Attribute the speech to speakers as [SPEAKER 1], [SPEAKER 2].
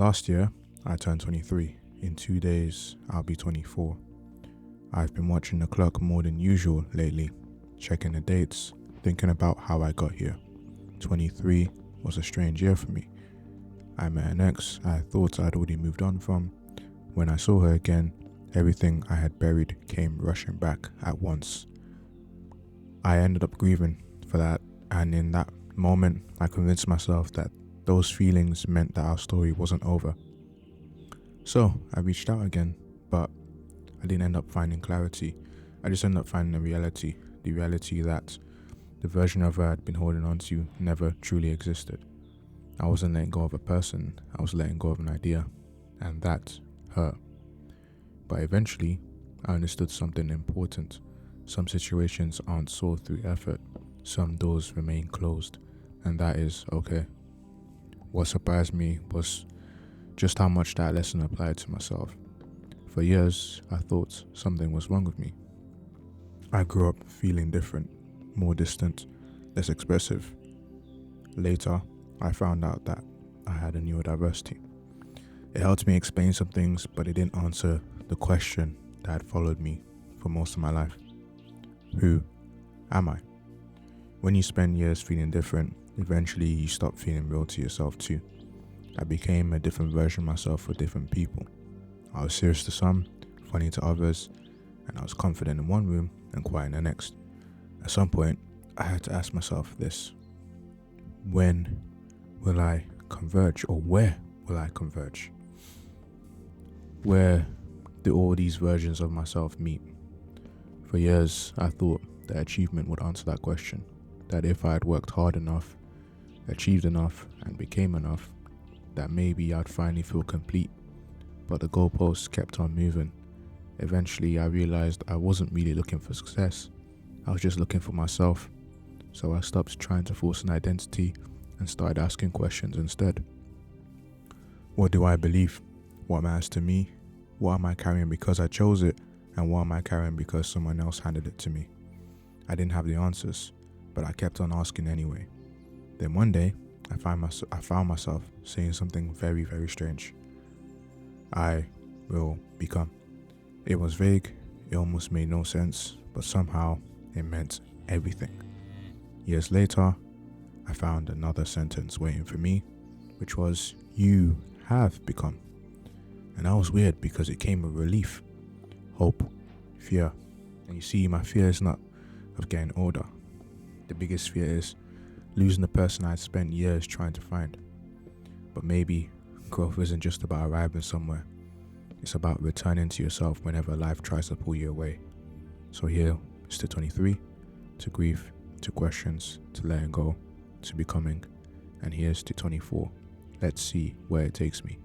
[SPEAKER 1] Last year, I turned 23. In 2 days, I'll be 24. I've been watching the clock more than usual lately, checking the dates, thinking about how I got here. 23 was a strange year for me. I met an ex I thought I'd already moved on from. When I saw her again, everything I had buried came rushing back at once. I ended up grieving for that, and in that moment, I convinced myself that those feelings meant that our story wasn't over. So I reached out again, but I didn't end up finding clarity. I just ended up finding the reality that the version of her I'd been holding on to never truly existed. I wasn't letting go of a person, I was letting go of an idea, and that hurt. But eventually, I understood something important. Some situations aren't solved through effort, some doors remain closed, and that is okay. What surprised me was just how much that lesson applied to myself. For years, I thought something was wrong with me. I grew up feeling different, more distant, less expressive. Later, I found out that I had a neurodiversity. It helped me explain some things, but it didn't answer the question that had followed me for most of my life. Who am I? When you spend years feeling different, eventually you stop feeling real to yourself too. I became a different version of myself for different people. I was serious to some, funny to others, and I was confident in one room and quiet in the next. At some point, I had to ask myself this: when will I converge, or where will I converge? Where do all these versions of myself meet? For years, I thought that achievement would answer that question, that if I had worked hard enough, achieved enough, and became enough, that maybe I'd finally feel complete. But the goalposts kept on moving. Eventually, I realized I wasn't really looking for success. I was just looking for myself. So I stopped trying to force an identity and started asking questions instead. What do I believe? What matters to me? What am I carrying because I chose it? And what am I carrying because someone else handed it to me? I didn't have the answers, but I kept on asking anyway. Then one day, I found myself saying something very, very strange. I will become. It was vague, it almost made no sense, but somehow it meant everything. Years later, I found another sentence waiting for me, which was, you have become. And that was weird because it came with relief, hope, fear. And you see, my fear is not of getting older. The biggest fear is losing the person I'd spent years trying to find. But maybe growth isn't just about arriving somewhere. It's about returning to yourself whenever life tries to pull you away. So here is to 23, to grief, to questions, to letting go, to becoming. And here's to 24. Let's see where it takes me.